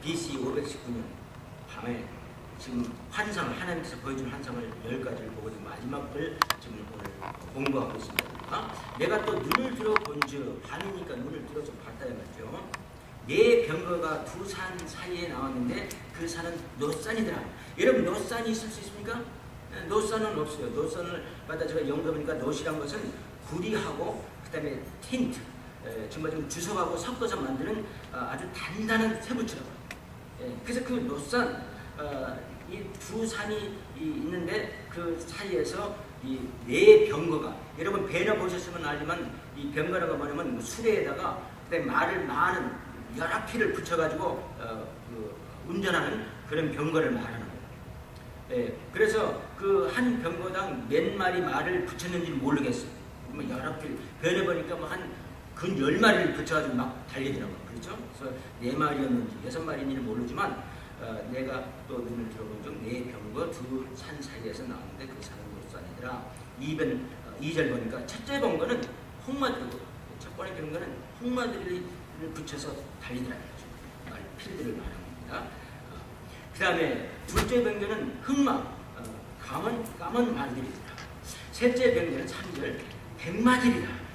BC 519년 밤에 지금 환상을 하나님께서 보여준 환상을 10가지를 보고 지금 마지막을 지금 오늘 공부하고 있습니다. 내가 또 눈을 들어본즉 밤이니까 눈을 들어서 봤다 말이죠. 네 병거가 두 산 사이에 나왔는데 그 산은 노산이더라. 여러분 노산이 있을 수 있습니까? 노산은 없어요. 노산을 받아 제가 연구해보니까 노시란 것은 구리하고 그다음에 틴트 정말 좀 주석하고 섞어서 만드는 아주 단단한 세부치라고. 그래서 그 노산 이 두 산이 있는데 그 사이에서 이 네 병거가 여러분 배너 보셨으면 알지만 이 병거라가 뭐냐면 수레에다가 그다음에 말을 많은 여러 피를 붙여가지고 운전하는 그런 병거를 말하는 거예요. 그래서 그 한 병거당 몇 마리 말을 붙였는지 모르겠어요. 여러 피 변해 보니까 뭐 한 근 10마리를 붙여가지고 막 달리더라고요. 그렇죠? 그래서 4마리였는지 6마리인지는 모르지만 내가 또 눈을 들어본 적 네 병거 두 산 사이에서 나왔는데 그 산은 노산이더라. 2절 보니까 첫째 병거는 홍마들이고 첫 번째 병거는 홍마들을 붙여서 달리더라. 말 필들을 말합니다. 그 다음에 둘째 병거는 흑마 까만 말들이더라. 셋째 병거는 3절 백마들이다.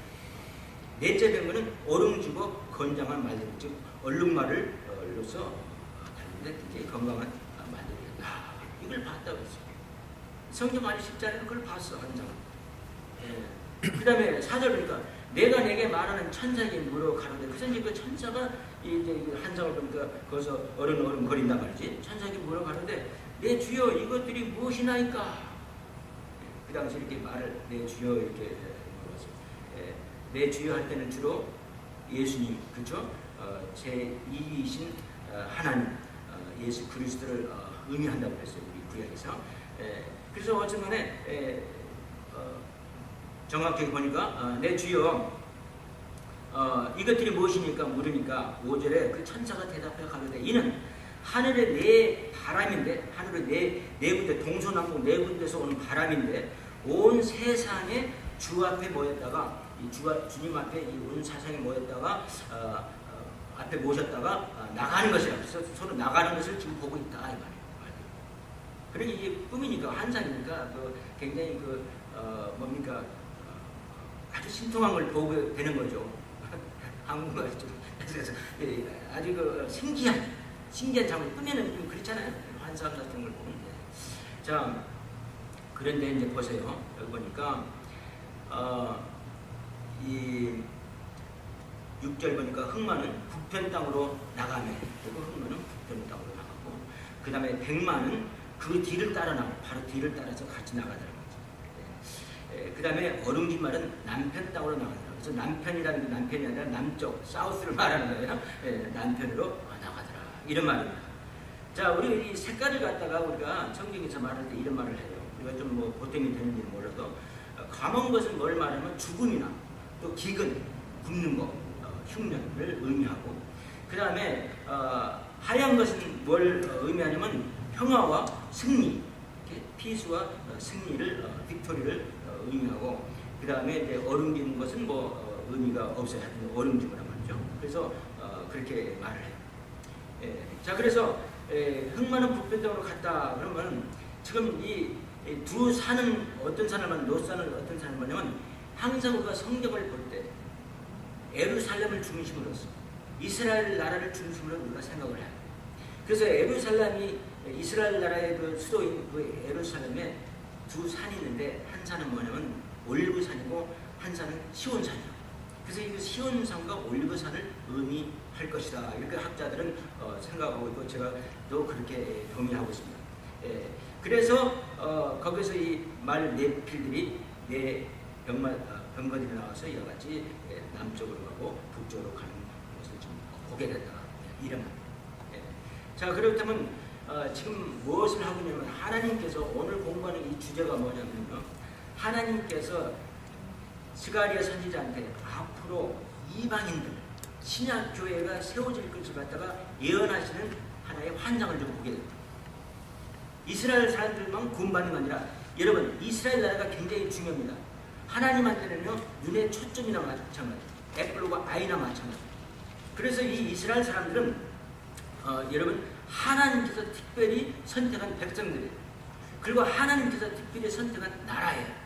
넷째 병거는 오름지고 건장한 말들, 즉 얼룩말을 얼려서 달리는데 굉장히 건강한 말들이다. 이걸 봤다고 했어요. 성경 안에 10장에는 그걸 봤어, 한 장. 그 다음에 4절 보니까 내가 내게 말하는 천사에게 물어 가는데 그 천사가 이제 한 장을 보니까 거기서 어른거린단 말이지. 천사에게 물어 가는데 내 주여 이것들이 무엇이나이까? 그 당시 이렇게 말을 내 주여 이렇게 물었어요. 내 주여 할 때는 주로 예수님, 그렇죠? 제2이신 하나님, 예수 그리스도를 의미한다고 했어요. 우리 구약에서. 그래서 어쨌든간에 정확하게 보니까 내 주여 이것들이 무엇이니까 물으니까 5절에 그 천사가 대답해 가로되 이는 하늘의 네 바람인데 하늘의 네 군데 동서남북 네 군데서 오는 바람인데 온 세상에 주 앞에 모였다가 주님 앞에 이 온 세상에 모였다가 앞에 모셨다가 나가는 것이라. 그래서 서로 나가는 것을 지금 보고 있다 이 말이에요. 그러니 이게 꿈이니까 환상이니까 굉장히 뭡니까 아주 신통한 걸 보게 되는 거죠. 한국말 좀 그래서 아주 신기한 장면 꿈에는 좀 그렇잖아요. 환상 같은 걸 보는데 자 그런데 이제 보세요. 여기 보니까 이 6절 보니까 흑마는 북편 땅으로 나가네. 그리고 흑마는 북편 땅으로 나가고 그 다음에 백마는 그 뒤를 따라 나가고 바로 뒤를 따라서 같이 나가더라고요. 그 다음에 어룽진말은 남편 땅으로 나가더라고요. 그래서 남편이라는 게 남편이 아니라 남쪽, 사우스를 말하는 거예요. 남편으로 나가더라. 이런 말입니다. 자, 우리 이 색깔을 갖다가 우리가 성경에서 말할 때 이런 말을 해요. 우리가 좀 뭐 보탬이 되는지는 몰라도 검은 것은 뭘 말하면 죽음이나 또 기근, 굶는 것, 흉년을 의미하고 그 다음에 하얀 것은 뭘 의미하냐면 평화와 승리, 피스와 승리를 빅토리를 의미하고 그 다음에 이제 어룽진 것은 뭐 의미가 없어요. 어룽진이란 말이죠. 그래서 그렇게 말을 해요. 자 그래서 흑마는 북편 땅으로 갔다 그러면 지금 이 두 산은 어떤 산을 말하면 노산은 어떤 산을 말하냐면 항상 우리가 성경을 볼 때 예루살렘을 중심으로서 이스라엘 나라를 중심으로 우리가 생각을 해요. 그래서 예루살렘이 이스라엘 나라의 그 수도인 그 예루살렘에 두 산이 있는데 한 산은 뭐냐면 올리브산이고 한 산은 시온산이에요. 그래서 이 시온산과 올리브산을 의미할 것이다. 이렇게 학자들은 생각하고 있고 제가 또 그렇게 동의하고 있습니다. 그래서 거기서 이 말 네 필들이 네 병거들이 나와서 여러 가지 남쪽으로 가고 북쪽으로 가는 것을 좀 보게 됐다. 이런 말입니다. 자 그렇다면 지금 무엇을 하고 있냐면 하나님께서 오늘 공부하는 이 주제가 뭐냐면요. 하나님께서 스가랴 선지자한테 앞으로 이방인들 신약교회가 세워질 것을 갖다가 예언하시는 하나의 환상을 좀 보게 됩니다. 이스라엘 사람들만 구원받는 게 아니라 여러분 이스라엘 나라가 굉장히 중요합니다. 하나님한테는요 눈의 초점이나 마찬가지 애플과 아이나 마찬가지. 그래서 이 이스라엘 사람들은 여러분 하나님께서 특별히 선택한 백성들이에요. 그리고 하나님께서 특별히 선택한 나라예요.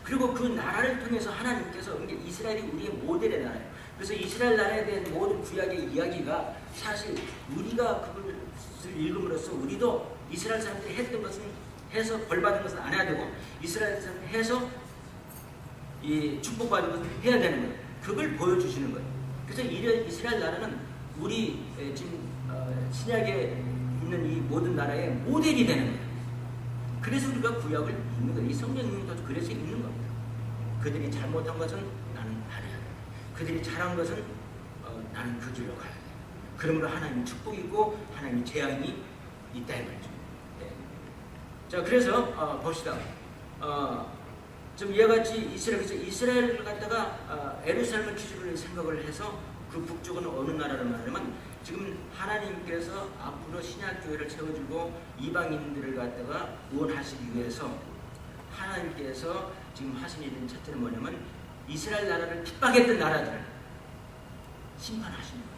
그리고 그 나라를 통해서 하나님께서 이스라엘이 우리의 모델의 나라예요. 그래서 이스라엘 나라에 대한 모든 구약의 이야기가 사실 우리가 그것을 읽음으로써 우리도 이스라엘 사람들이 했던 것은 해서 벌받은 것은 안 해야 되고 이스라엘 사람들이 해서 이 축복받은 것은 해야 되는 거예요. 그걸 보여주시는 거예요. 그래서 이스라엘 나라는 우리 지금 신약에 있는 이 모든 나라의 모델이 되는 거예요. 그래서 우리가 구약을 읽는 거예요. 이 성경 읽는 것도 그래서 읽는 겁니다. 그들이 잘못한 것은 나는 안 해야 돼. 그들이 잘한 것은 나는 그 길로 가야 돼. 그러므로 하나님 축복이 있고 하나님 재앙이 있다 이 말이죠. 네. 자, 그래서 봅시다. 좀 이와 같이 이스라엘을 갖다가 예루살렘을 기준으로 생각을 해서 그 북쪽은 어느 나라를 말하냐면 지금 하나님께서 앞으로 신약교회를 세워주고 이방인들을 갖다가 구원하시기 위해서 하나님께서 지금 하신 일은 첫째는 뭐냐면 이스라엘 나라를 핍박했던 나라들을 심판하시는 거예요.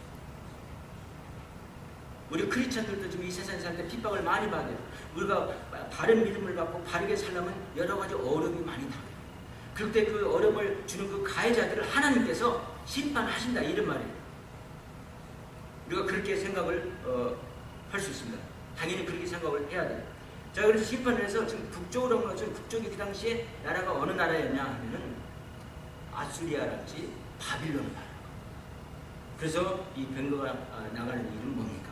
우리 크리스천들도 지금 이 세상에 살 때 핍박을 많이 받아요. 우리가 바른 믿음을 갖고 바르게 살려면 여러 가지 어려움이 많이 닿아요. 그럴 때 그 어려움을 주는 그 가해자들을 하나님께서 심판하신다 이런 말이에요. 우리가 그렇게 생각을 할 수 있습니다. 당연히 그렇게 생각을 해야 돼요. 자, 그래서 심판을 해서 지금 북쪽으로 하는 것은 북쪽이 그 당시에 나라가 어느 나라였냐 하면은 아수리아랄지 바빌론 나라. 그래서 이 병거가 나가는 일은 뭡니까?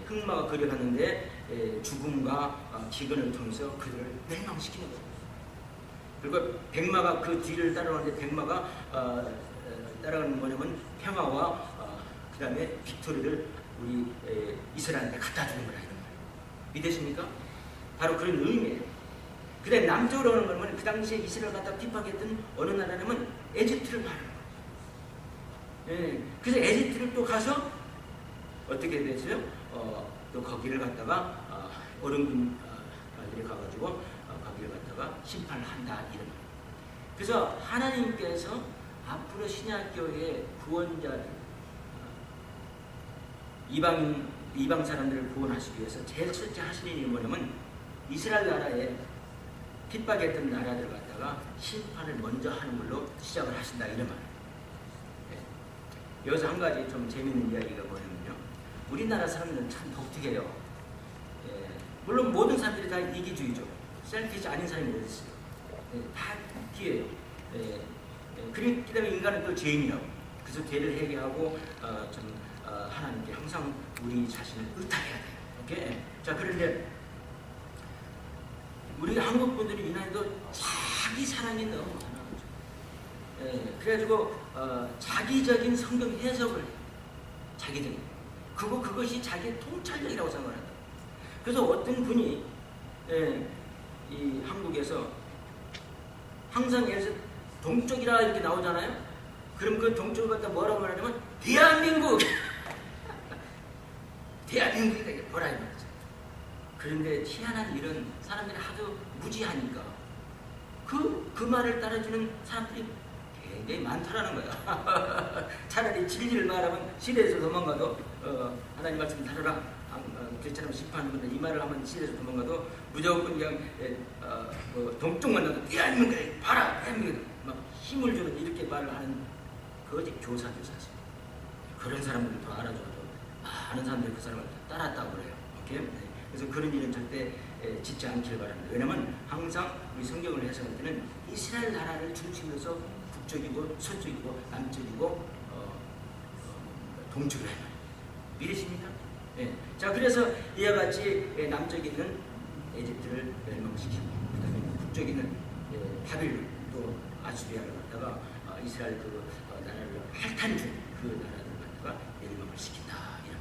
흑마가 그려갔는데 죽음과 기근을 통해서 그들을 멸망시키는 거예요. 그리고 백마가 그 뒤를 따라오는데 백마가 따라가는 뭐냐면 평화와 그 다음에 빅토리를 우리 이스라엘한테 갖다 주는 거라 이런 말이에요. 믿으십니까? 바로 그런 의미예요. 그 다음에 남쪽으로 오는 거는 그 당시에 이스라엘 갖다 핍박했던 어느 나라냐면 에집트를 말하는 거예요. 예, 그래서 에집트를 또 가서 어떻게 됐어요? 또 거기를 갖다가 어른군들이 가가지고 거기를 갖다가 심판을 한다 이런 거예요. 그래서 하나님께서 앞으로 신약교회의 구원자들 이방 사람들을 구원하시기 위해서 제일 첫째 하시는 일이 뭐냐면 이스라엘 나라에 핍박했던 나라들을 갖다가 심판을 먼저 하는 걸로 시작을 하신다 이런 말이에요. 네. 여기서 한 가지 좀 재밌는 이야기가 뭐냐면요. 우리나라 사람들은 참 독특해요. 예. 물론 모든 사람들이 다 이기주의죠. 셀피시 아닌 사람이 어디 있어요. 예. 다 뒤에요. 예. 그 다음에 인간은 또 죄인이라고. 그래서 죄를 회개하고 하나님께 항상 우리 자신을 의탁해야 돼요. 오케이? 자, 그런데 우리 한국 분들이 이 나이도 자기 사랑이 너무 많아가지고, 예, 그래가지고 자기적인 성경 해석을 해요. 자기적인. 그것이 자기의 통찰력이라고 생각을 한다. 그래서 어떤 분이 이 한국에서 항상 예를 들어서 동쪽이라 이렇게 나오잖아요. 그럼 그 동쪽을 갖다 뭐라고 말하냐면 대한민국. 대한민국이 뭐라 이 말이죠. 그런데 희한한 일은 사람들이 하도 무지하니까 그 말을 따라주는 사람들이 굉장히 많더라는 거야. 차라리 진리를 말하면 시대에서 도망가도 하나님 말씀 다르라. 그처럼 심판하는 건데 이 말을 하면 시대에서 도망가도 무조건 그냥 동쪽만 나도 대한민국에 봐라 대한민국 막 힘을 주는 이렇게 말을 하는 거짓 교사들 사실 그런 사람들을 더 알아줘도 아는 사람들이 그 사람을 따랐다고 그래요. 오케이? 네. 그래서 그런 일은 절대 짓지 않길 바랍니다. 왜냐하면 항상 우리 성경을 해석할 때는 이스라엘 나라를 중심으로서 북쪽이고 서쪽이고 남쪽이고 동쪽이라 해요. 믿으십니까? 네. 자, 그래서 이와 같이 남쪽에 있는 에집트를 멸망시키고 그 다음에 북쪽에 있는 바빌론 또 아수리아를 갖다가 이스라엘 그 나라를 핥은 중 그 나라를 갖다가 멸망을 시킨다 이런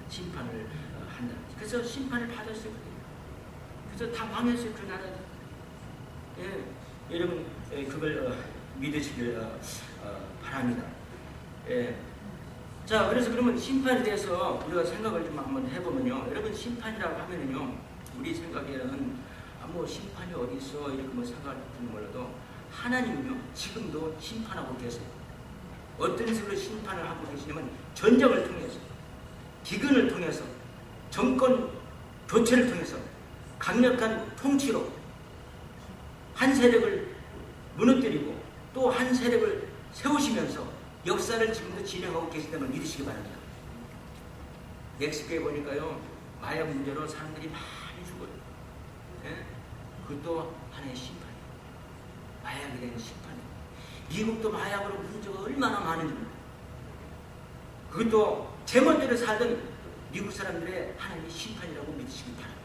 심판을 한다. 그래서 심판을 받았어요. 그래서 다 망했어요 그 나라들. 예, 여러분 그걸 믿으시길 바랍니다. 예. 자, 그래서 그러면 심판에 대해서 우리가 생각을 좀 한번 해보면요. 여러분 심판이라고 하면은요, 우리 생각에는 뭐 심판이 어디 있어 이렇게 뭐 생각할지 몰라도 하나님은요 지금도 심판하고 계세요. 어떤 식으로 심판을 하고 계시냐면 전쟁을 통해서 기근을 통해서 정권 교체를 통해서 강력한 통치로 한 세력을 무너뜨리고 또 한 세력을 세우시면서 역사를 지금도 진행하고 계신다는 걸 믿으시기 바랍니다. 멕시코에 보니까요, 마약 문제로 사람들이 많이 죽어요. 예? 그것도 하나의 심판이에요. 마약에 대한 심판이에요. 미국도 마약으로 문제가 얼마나 많은지 몰라요. 그것도 제멋대로 살던 미국 사람들의 하나님의 심판이라고 믿으시기 바랍니다.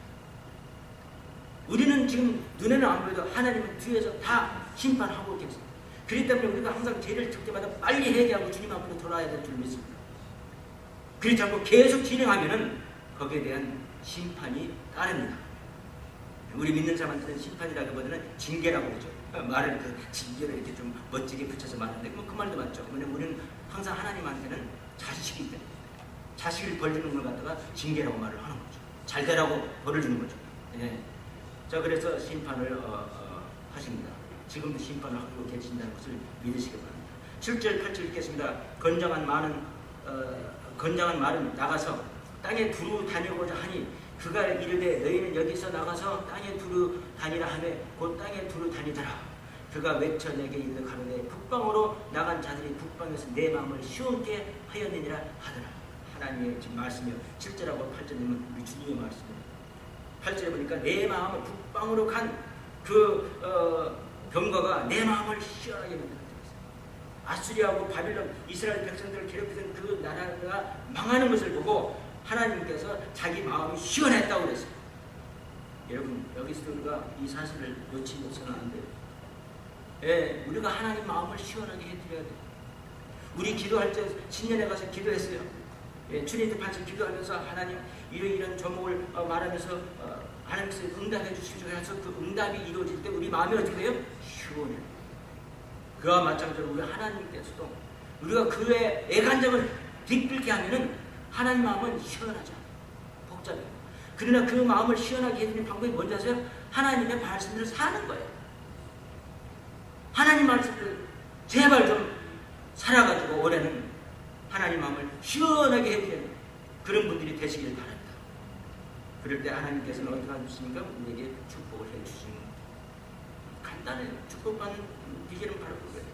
우리는 지금 눈에는 안 보여도 하나님은 뒤에서 다 심판하고 계십니다. 그렇기 때문에 우리가 항상 죄를 질 때마다 빨리 회개하고 주님 앞으로 돌아와야 될 줄 믿습니다. 그렇지 않고 계속 진행하면은 거기에 대한 심판이 따릅니다. 우리 믿는 사람한테는 심판이라기보다는 징계라고 그러죠. 말을 그 징계를 이렇게 좀 멋지게 붙여서 말하는데 그 말도 맞죠. 왜냐면 우리는 항상 하나님한테는 자식이기 때문에 자식을 벌주는 걸 갖다가 징계라고 말을 하는 거죠. 잘 되라고 벌을 주는 거죠. 예. 자, 그래서 심판을 하십니다. 지금도 심판을 하고 계신다는 것을 믿으시기 바랍니다. 7절 8절 읽겠습니다. 건장한 말은 나가서 땅에 두루 다니고자 하니 그가 이르되 너희는 여기서 나가서 땅에 두루 다니라 하며 곧 땅에 두루 다니더라. 그가 외쳐 내게 이르되 가로되 북방으로 나간 자들이 북방에서 내 마음을 시원케 하였느니라 하더라. 하나님의 지금 말씀이요. 7절하고 8절이면 우리 주님의 말씀입니다. 8절에 보니까 내 마음을 북방으로 간 그 병거가 내 마음을 시원하게 만들었다. 아수리하고 바빌론 이스라엘 백성들을 괴롭히던 그 나라가 망하는 것을 보고 하나님께서 자기 마음이 시원했다고 그랬어요. 여러분, 여기서 우리가 이 사실을 놓치고서는 안 돼요. 예, 우리가 하나님 마음을 시원하게 해드려야 돼요. 우리 기도할 때 신년에 가서 기도했어요. 예, 주님한테 반씩 기도하면서 하나님 이런 제목을 말하면서 하나님께서 응답해 주십시오 해서 그 응답이 이루어질 때 우리 마음이 어떻게 돼요? 시원해요. 그와 마찬가지로 우리 하나님께서도 우리가 그의 애간장을 뒷끓게 하면은 하나님 마음은 시원하죠. 복잡해요. 그러나 그 마음을 시원하게 해주는 방법이 뭔지 아세요? 하나님의 말씀대로 사는 거예요. 하나님 말씀을 제발 좀 살아가지고 올해는 하나님 마음을 시원하게 해주는 그런 분들이 되시길 바랍니다. 그럴 때 하나님께서는 어떻게 해주십니까? 우리에게 축복을 해주시는 간단해요. 축복받는 비결은 바로 그거예요.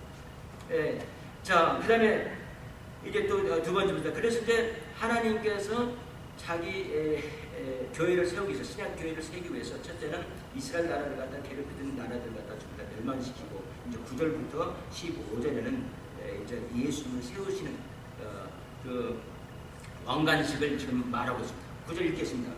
예. 자, 그 다음에 이제 또 두 번째입니다. 그래서 이제 하나님께서 자기 교회를 세우기 위해서 신약 교회를 세우기 위해서 첫째는 이스라엘 나라를 갖다 괴롭히던 나라들 갖다 전부 다 멸망시키고 이제 9절부터 15절에는 이제 예수님을 세우시는 그 왕관식을 지금 말하고 있습니다. 9절 읽겠습니다.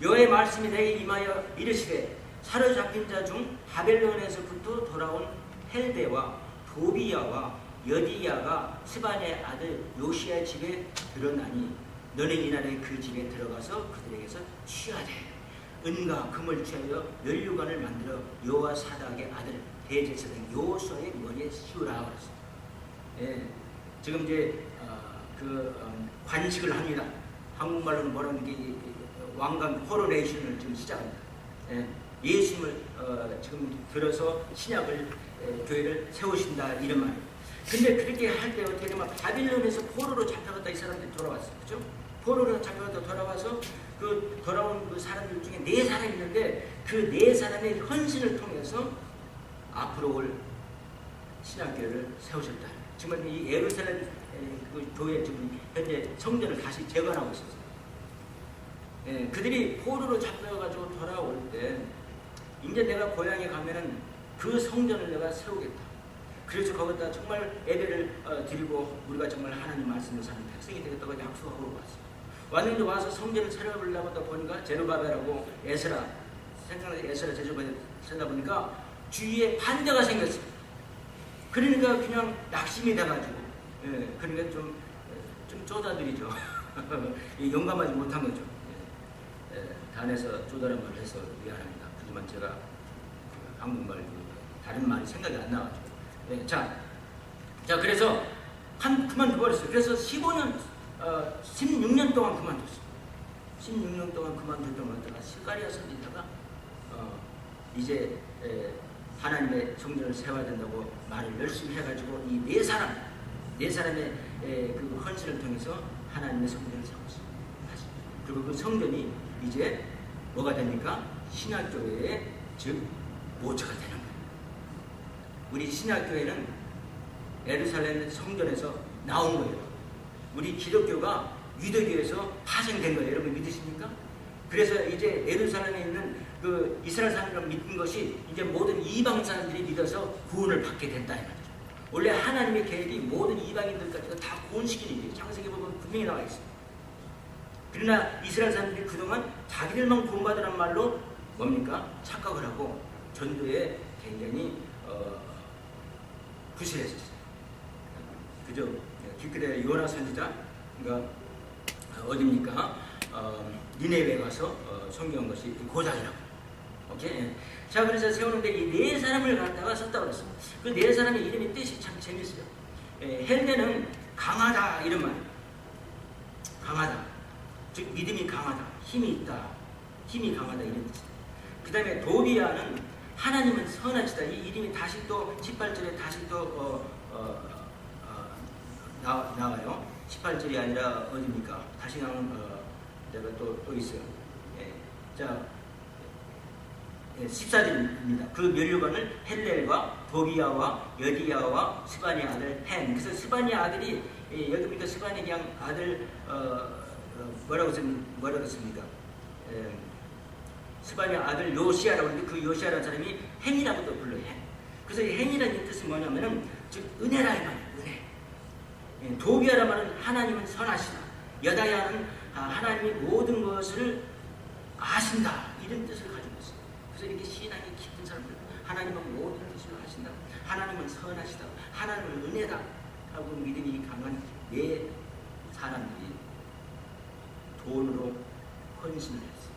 여호와의 말씀이 내게 임하여 이르시되 사로잡힌 자 중 바벨론에서부터 돌아온 헬데와 도비야와 여디야가 스반의 아들 요시야의 집에 들어나니 너는 이날에 그 집에 들어가서 그들에게서 취하되 은과 금을 취하여 면류관을 만들어 여호와 사닥의 아들 대제사장 여호수아의 머리에 씌우라 그랬어요. 예, 지금 이제 관식을 합니다. 한국말로는 뭐라는 게 왕관 코로네이션을 지금 시작합니다. 예, 예수님을 지금 들어서 신약을 교회를 세우신다 이런 말이에요. 근데 그렇게 할 때 어떻게 되면 바빌론에서 포로로 잡혀갔다 이 사람들이 돌아왔어요. 그렇죠? 포로로 잡혀갔다 돌아와서 그 돌아온 그 사람들 중에 4사람이 있는데 그 4사람의 헌신을 통해서 앞으로 올 신약교회를 세우셨다. 지금 이 예루살렘 그 교회 지금 현재 성전을 다시 재건하고 있었어요. 예, 그들이 포로로 잡혀가지고 돌아올 때 이제 내가 고향에 가면은 그 성전을 내가 세우겠다. 그래서 거기다 정말 예배를 드리고 우리가 정말 하나님 말씀을 사는 백성이 되겠다고 약속하고 왔어요. 왔는데 와서 성전을 차려보려고 보니까 제르바벨하고 에스라 생각나는 에스라 제르바벨 쓰다 보니까 주위에 반대가 생겼어요. 그러니까 그냥 낙심이 돼가지고 그러니까 좀 쪼다들이죠. 용감하지 못한 거죠. 단에서 쪼다란 말을 해서 미안합니다. 하지만 제가 한국말 다른 말이 생각이 안 나가지고. 자 그래서 그만둬버렸어요. 그래서 16년 동안 그만뒀어요. 16년 동안 그만둘 동안 시가리아 선지자가 이제 하나님의 성전을 세워야 된다고 말을 열심히 해가지고 이 4사람의 그 헌신을 통해서 하나님의 성전을 세웠어요. 다시. 그리고 그 성전이 이제 뭐가 됩니까? 신약교회의 즉 모처가 되는 거예요. 우리 신약교회는 예루살렘 성전에서 나온 거예요. 우리 기독교가 유대교에서 파생된 거예요. 여러분 믿으십니까? 그래서 이제 예루살렘에 있는 그 이스라엘 사람들 믿는 것이 이제 모든 이방 사람들이 믿어서 구원을 받게 된다 이 말이죠. 원래 하나님의 계획이 모든 이방인들까지 다 구원시키는 일이에요. 창세기 보면 분명히 나와 있어요. 그러나 이스라엘 사람들이 그동안 자기들만 구원받으란 말로 뭡니까? 착각을 하고 전도에 굉장히 부실했었어요. 그죠? 기껏해 요나 선지자 그러니까 어디입니까? 니네웨에 가서 성경한 것이 고장이라고. 오케이? 자, 그래서 세우는데 이 네 사람을 갖다가 썼다고 그랬어요. 그 네 사람의 이름의 뜻이 참 재밌어요. 헬레는 강하다 이런 말. 강하다. 즉 믿음이 강하다. 힘이 있다. 힘이 강하다 이런 뜻이다. 그 다음에 도비아는 하나님은 선하시다. 이 이름이 다시 또 18절에 다시 또 나와요. 18절이 아니라 어디입니까? 다시 나오는 내가 또 있어요. 자, 14절입니다. 그 멸류관을 헬렐과 도비아와 여디야와 스바니 아들 햄. 그래서 스바니 아들이 여기 보니까 스바니 그냥 아들 뭐라고 씁니까? 스바니 아들 요시아라고 하는데 그 요시아라는 사람이 햄이라고도 불러요. 햄. 그래서 이 햄이라는 뜻은 뭐냐면은 즉 은혜라 이 말이에요. 은혜. 도비아라 말은 하나님은 선하시다. 여다야는 하나님이 모든 것을 아신다. 이런 뜻을 가지고 있어요. 그래서 이렇게 신앙이 깊은 사람들, 하나님은 모든 것을 아신다. 하나님은 선하시다. 하나님은 은혜다. 하고 믿음이 강한 네 사람들이 돈으로 헌신을 했어요.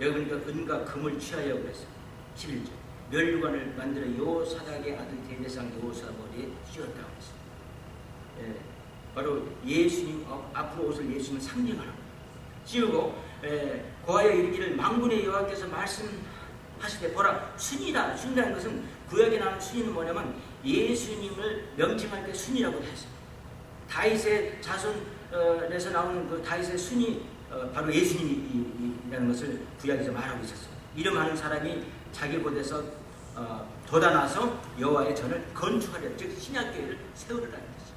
여기 보니까 은과 금을 취하여 그랬어요. 11절. 멸류관을 만들어 요사닥의 아들 대제상 요사 머리에 씌웠다고 했어요. 바로 예수님 앞으로 오실 예수님을 상징하라고 씌우고 고하여 이르기를 만군의 여호와께서 말씀하시되 보라 순이라. 순이라는 것은 구약에 나오는 순이는 뭐냐면 예수님을 명칭할 때 순이라고 했어요. 다윗의 자손에서 나오는 그 다윗의 순이 바로 예수님이라는 것을 구약에서 말하고 있었어요. 이름하는 사람이 자기 곳에서 돋아나서 여호와의 전을 건축하려 즉 신약교회를 세우려는 것이죠.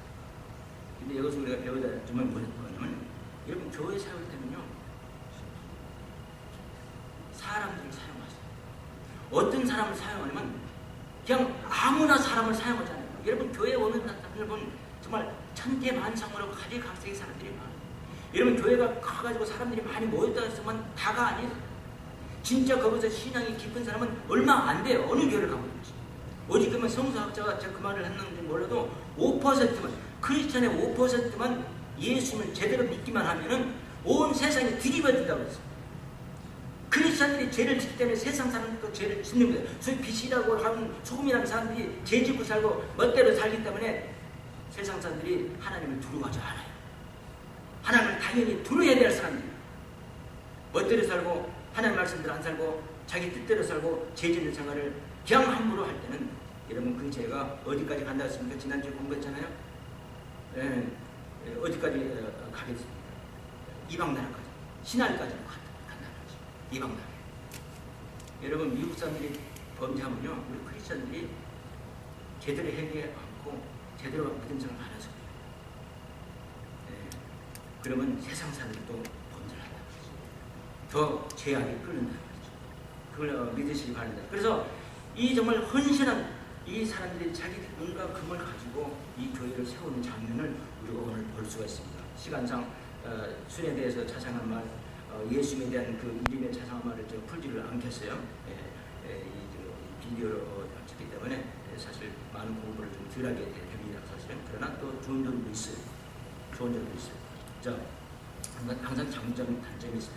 근데 여기서 우리가 배워야 될 점은 뭐냐면 여러분 교회 세울 때는요 사람들을 사용하세요. 어떤 사람을 사용하냐면 그냥 아무나 사람을 사용하지 않아요. 여러분 교회에 오는 사람들 보면 정말 천태만상으로 가지각색의 사람들이 많아요. 여러분 교회가 커가지고 사람들이 많이 모였다 했으면 다가 아니에요. 진짜 거기서 신앙이 깊은 사람은 얼마 안 돼요. 어느 교회를 가고 있는지. 오직 그러면 성서학자가 제가 그 말을 했는지 몰라도 5%만 크리스천의 5%만 예수님을 제대로 믿기만 하면은 온 세상이 뒤집어진다고 했어요. 크리스천들이 죄를 짓기 때문에 세상 사람들도 죄를 짓는 거예요. 소위 빛이라고 하는 소금이라는 사람들이 죄 짓고 살고 멋대로 살기 때문에 세상 사람들이 하나님을 두려워하지 않아요. 하나님을 당연히 두려워해야 될 사람들이에요. 멋대로 살고 하나님 말씀대로 안 살고 자기 뜻대로 살고 죄 짓는 생활을 그냥 함부로 할 때는 여러분 그 죄가 어디까지 간다 했습니까? 지난주에 공부했잖아요. 어디까지 가겠습니까? 이방나라까지 신할까지 간다는 거죠. 이방나라. 여러분 미국 사람들이 범죄하면요 우리 크리스천들이 제대로 회개하지 않고 제대로 믿음 생활 안 해서 그러면 세상 사람들도 범죄를 한다는 거죠. 더 죄악이 끓는다는 거죠. 그걸 믿으시기 바랍니다. 그래서 이 정말 헌신한 이 사람들이 자기 은과 금을 가지고 이 교회를 세우는 장면을 우리가 오늘 볼 수가 있습니다. 시간상 순에 대해서 자상한 말, 예수님에 대한 그 이름의 자상한 말을 제가 풀지를 않겠어요. 이 비디오로 찍기 때문에 사실 많은 공부를 좀 덜 하게 됩니다. 사실은. 그러나 또 좋은 점도 있어요. 좋은 점도 있어요. 자, 항상 장점, 단점이 있어요.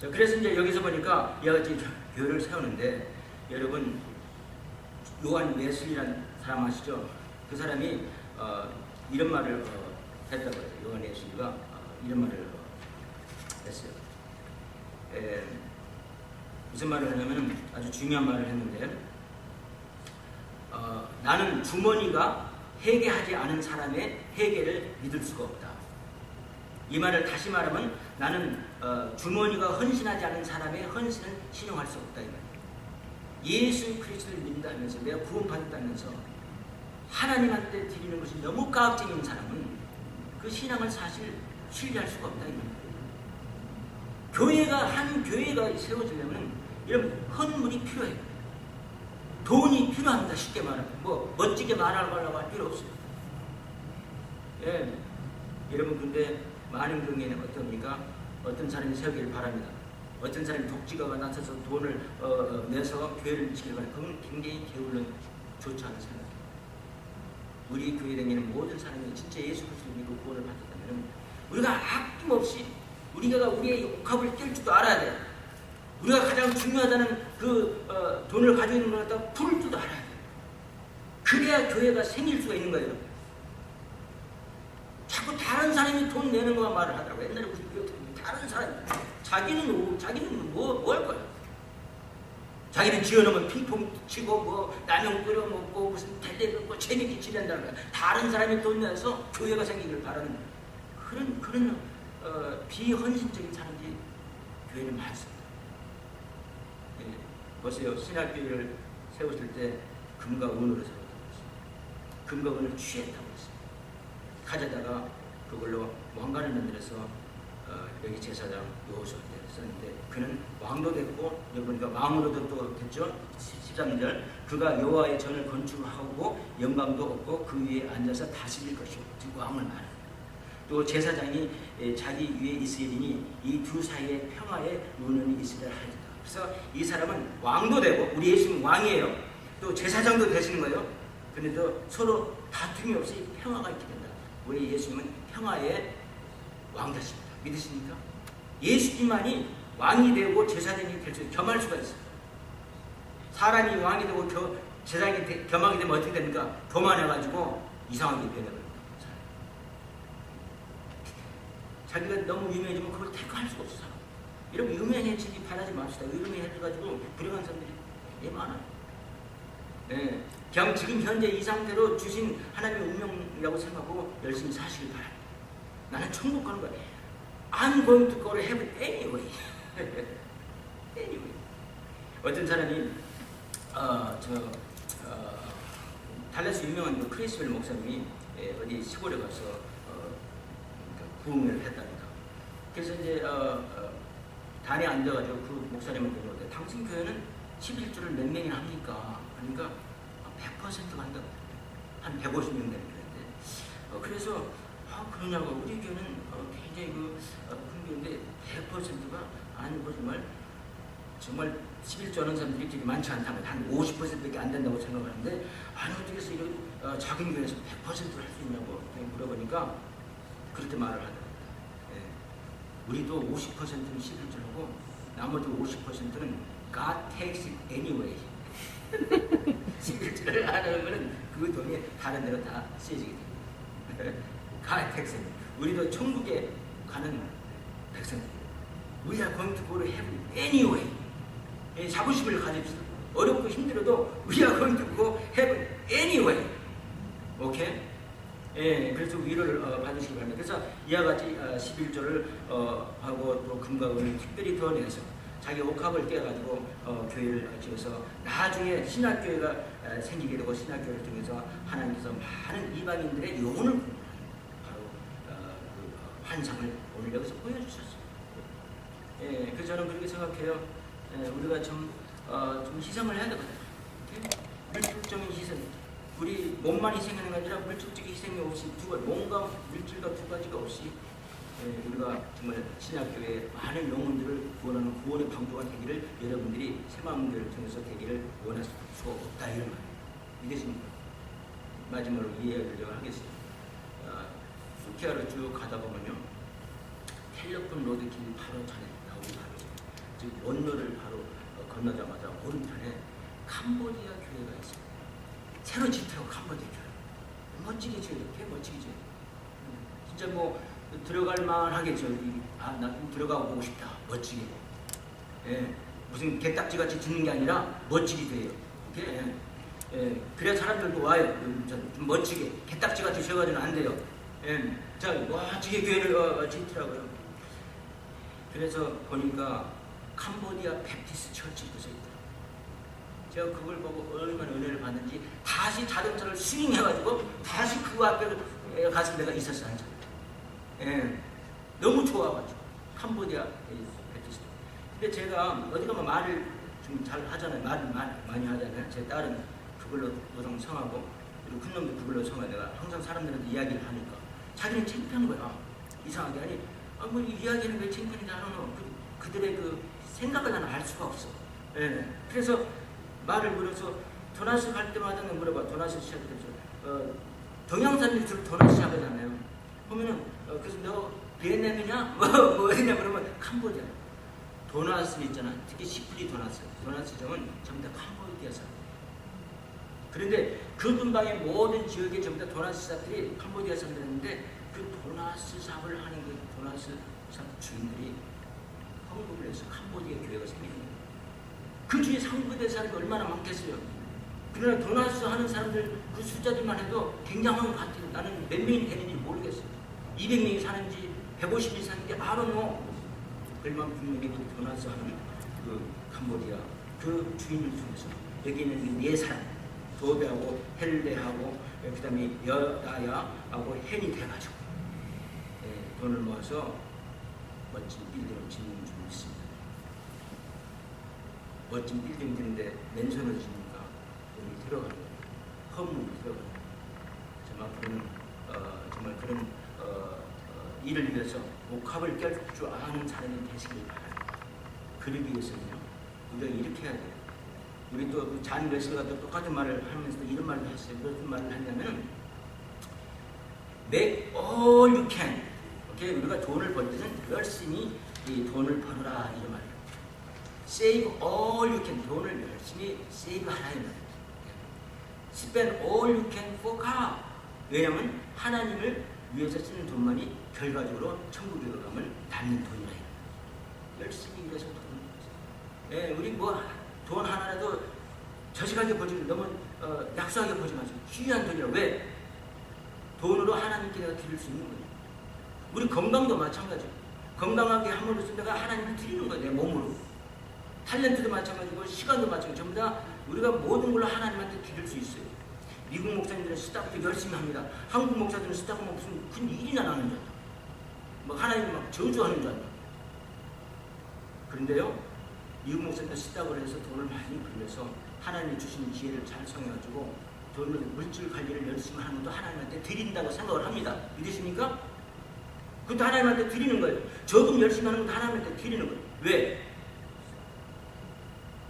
자, 그래서 이제 여기서 보니까 이와 같이 교회를 세우는데 여러분 요한 웨슬리라는 사람 아시죠? 그 사람이 이런 말을 했다고 해요. 요한 웨슬리가 이런 말을 했어요. 무슨 말을 하냐면 아주 중요한 말을 했는데 나는 주머니가 회개하지 않은 사람의 회개를 믿을 수가 없다. 이 말을 다시 말하면 나는 주머니가 헌신하지 않은 사람의 헌신은 신용할 수 없다. 예수 그리스도를 믿는다면서 내가 구원받았다면서 하나님한테 드리는 것이 너무 가학적인 사람은 그 신앙을 사실 신뢰할 수가 없다. 한 교회가 세워지려면 이런 헌물이 필요해요. 돈이 필요합니다. 쉽게 말하면 뭐 멋지게 말하려고 할 필요 없어요. 예, 여러분 근데 많은 경우에는 어떻습니까? 어떤 사람이 세우기를 바랍니다. 어떤 사람이 독지가가 나서서 돈을 내서 교회를 지키길 바랍니다. 그건 굉장히 게을른 좋지 않은 생각이에요. 우리 교회에 다니는 모든 사람이 진짜 예수 그리스도를 믿고 구원을 받았다면 우리가 아낌없이 우리가 우리의 옥합을 깰 줄도 알아야 돼요. 우리가 가장 중요하다는 그 돈을 가지고 있는 걸 갖다 풀 줄도 알아야 돼요. 그래야 교회가 생길 수가 있는 거예요. 자꾸 다른 사람이 돈 내는 것만 말을 하더라고요. 옛날에 우리 교회 다른 사람이 자기는 뭐 할 거야? 자기는 지어놓으면 핑퐁 치고 뭐 라면 끓여 먹고 무슨 대대 긋고 재밌게 지낸다는 거야. 다른 사람이 돈 내서 교회가 생기길 바라는 그런 비헌신적인 사람들이 교회를 많습니다. 예, 보세요. 신학교를 세우실 때 금과 은으로 세웠다고 했습니다. 금과 은을 취했다고 했습니다. 가져다가 그걸로 왕관을 만들어서 여기 제사장 여호수아한테 썼는데 그는 왕도 됐고 여기 보니까 왕으로도 또 됐죠. 13절 그가 여호와의 전을 건축하고 영광도 얻고 그 위에 앉아서 다스릴 것이고 즉 왕을 말합니다. 또 제사장이 자기 위에 있으리니 이 두 사이의 평화에 눈은 있으리라 하리라. 그래서 이 사람은 왕도 되고 우리 예수님은 왕이에요. 또 제사장도 되시는 거예요. 그런데 서로 다툼이 없이 평화가 있게 된다. 우리 예수님은 평화의 왕 되십니다. 믿으십니까? 예수님만이 왕이 되고 제사장이 될 수 겸할 수가 있어요. 사람이 왕이 되고 제사장이 겸하게 되면 어떻게 됩니까? 교만해가지고 이상하게 변해버립니다. 자기가 너무 유명해지면 그걸 택할 수가 없어. 이러면 유명해지기 바라지 맙시다. 유명해져가지고 불행한 사람들이 많아요. 네. 그냥 지금 현재 이 상태로 주신 하나님의 운명이라고 생각하고 열심히 사시길 바랍니다. 나는 천국 가는 거야. I'm going to go to heaven anyway. anyway. 어떤 사람이 달라스 유명한 크리스웰 목사님이 어디 시골에 가서 부흥회를 했답니다. 그래서 이제 단에 앉아가지고 그 목사님을 보는데 당신 교회는 11조를 몇 명이나 합니까? 그러니까 100%가 한다고. 한 150명 되는 교회인데 그래서 그러냐고 우리 교회는 굉장히 큰 교회인데 100%가 아니고 정말 11조 하는 사람들이 되게 많지 않다면 한 50%밖에 안 된다고 생각하는데 아니 어떻게 해서 이런 작은 교회에서 100%를 할 수 있냐고 물어보니까 그렇게 말을 하더랍니다. 예. 우리도 50%는 11조라고 나머지 50%는 God takes it anyway. 11조를 하는 거는 그 돈이 다른 데로 다 쓰여지게 됩니다. God takes it. 우리도 천국에 가는 백성들. We are going to go to heaven anyway. 예, 자부심을 가집시다. 어렵고 힘들어도 We are going to go heaven anyway. 오케이? 예, 그래서 위로를 받으시기 바랍니다. 그래서 이와 같이 11조를 하고 또 금과 은을 특별히 드러내서 자기 옥합을 깨가지고 교회를 지어서 나중에 신학교회가 생기게 되고 신학교회를 통해서 하나님께서 많은 이방인들의 영혼을 바로 그 환상을 오늘 여기서 보여주셨어요. 예, 그래서 저는 그렇게 생각해요. 예, 우리가 좀 희생을 해야 되거든요. 물질적인 희생. 우리 몸만 희생하는 게 아니라 물질적인 희생이 없이 몸과 물질과 두 가지가 없이 우리가 정말 신학교에 많은 영혼들을 구원하는 구원의 방도가 되기를 여러분들이 새마음교회를 통해서 되기를 원할 수가 없다 이런 말이에요. 믿으십니까? 마지막으로 이해하려고 하겠습니다. 수키아로 쭉 가다 보면요. 텔레폰 로드 길 바로 전에 나오기 바로 즉 원로를 바로 건너자마자 오른편에 캄보디아 교회가 있습니다. 새로 짓더라고 캄보디아 교회. 멋지게 지어요. 꽤 멋지게 지어요. 진짜 뭐 들어갈 만하겠죠. 나 좀 들어가 보고 싶다. 멋지게. 예, 무슨 개딱지같이 짓는 게 아니라 멋지게 돼요. 이렇게. 예, 그래야 사람들도 와요. 좀 멋지게. 개딱지같이 지어가지고는 안 돼요. 예, 자, 멋지게 교회를 짓더라고요. 그래서 보니까 캄보디아 베프티스트 처치 부서 있더라고요. 제가 그걸 보고 얼마나 은혜를 받는지 다시 자동차를 스윙해가지고 다시 그 앞에 가서 내가 있었어 한 참. 예, 너무 좋아가지고 캄보디아 베프티스트. 근데 제가 어디 가면 말을 좀 잘 하잖아요. 말을 많이 하잖아요. 제 딸은 그걸로 노동 성하고 그리고 큰 놈도 그걸로 성하. 내가 항상 사람들한테 이야기를 하니까 자기는 창피한 거야. 이상하게 아니 뭐 이야기는 왜 창피한지 알아요. 그들의 그 생각을 나는 알 수가 없어. 예. 그래서 말을 물어서 도나스 갈 때마다 물어봐. 도나스 시작해서 동양사람들이 주로 도나스 하잖아요. 보면은 그래서 너 비엔남이냐? 뭐 어디냐 그러면 캄보디아. 도나스 있잖아. 특히 시프리 도나스. 도나스 점은 전부 다 캄보디아 사람. 그런데 그 근방의 모든 지역에 전부 다 도나스 사람들이 캄보디아 사람들인데 그 도나스 사업을 하는 그 도나스 사업 주인들이 헌금을 해서 캄보디아 교회가 생기는 거예요. 그 주위에 상부대 사람이 얼마나 많겠어요. 그러나 도나스 하는 사람들 그 숫자들만 해도 굉장한 것 같아요. 나는 몇 명이 되는지 모르겠어요. 200명이 사는지 150명이 사는지 알아know. 그만 분명히 그 도나스 하는 그 캄보디아 그 주인을 통해서 여기 있는 네 사람 도배하고 헬레하고 그 다음에 여다야하고 헨이 돼가지고 돈을 모아서 멋진 빌딩을 짓는 줄 있습니다. 멋진 빌딩 짓는데 맨손으로 짓니까 돈이 들어가는 거예요. 헌물이 들어가는 거예요. 정말 그런 일을 위해서 옥합을 깰 줄 아는 사람이 되시길 바랍니다. 그러기 위해서는요, 우리가 이렇게 해야 돼요. 우리 또 잔 웨슬가 또 똑같은 말을 하면서 이런 말을 했어요. 무슨 말을 하냐면 make all you can. 오케이? 우리가 돈을 벌 때는 열심히 이 돈을 벌어라 이런 말이에요. save all you can. 돈을 열심히 save 하라 이 말이에요. spend all you can for God. 왜냐하면 하나님을 위해서 쓰는 돈만이 결과적으로 천국에 가면 닿는 돈이라. 열심히 일해서 돈. 예, 우리 뭐 돈 하나라도 저식하게 보지 너무 약소하게 보지 마세요. 귀한 돈이라. 왜? 돈으로 하나님께 내가 드릴 수 있는 거예요. 우리 건강도 마찬가지예요. 건강하게 함으로써 내가 하나님께 드리는 거예요. 내 몸으로. 탤런트도 마찬가지고 시간도 마찬가지고 전부 다 우리가 모든 걸로 하나님한테 드릴 수 있어요. 미국 목사님들은 스타크 열심히 합니다. 한국 목사들은 스타크 없으면 큰 일이나 나는 줄 알아. 뭐 하나님 막 저주하는 줄 알아. 그런데요, 미국 목사님들 스타크를 해서 돈을 많이 벌려서 하나님이 주신 지혜를 잘 사용해가지고 돈을 물질 관리를 열심히 하는 것도 하나님한테 드린다고 생각을 합니다. 믿으십니까? 그것도 하나님한테 드리는 거예요. 저금 열심히 하는 것도 하나님한테 드리는 거예요. 왜?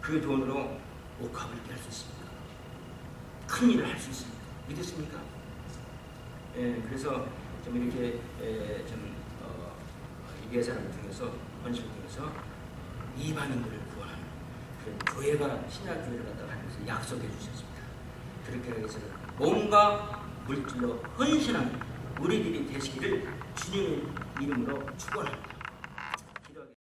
그 돈으로 옥합을 깰 수 있습니다. 큰 일을 할 수 있습니다. 믿으십니까? 예, 그래서 좀 이렇게 예사를 통해서 헌신을 통해서 이방인들을 구원하는 그런 교회가 신약교회를 갖다가 하면서 약속해 주셨습니다. 그렇게 하기 위해서는 몸과 물질로 헌신하는 우리들이 되시기를 주님의 이름으로 축원합니다.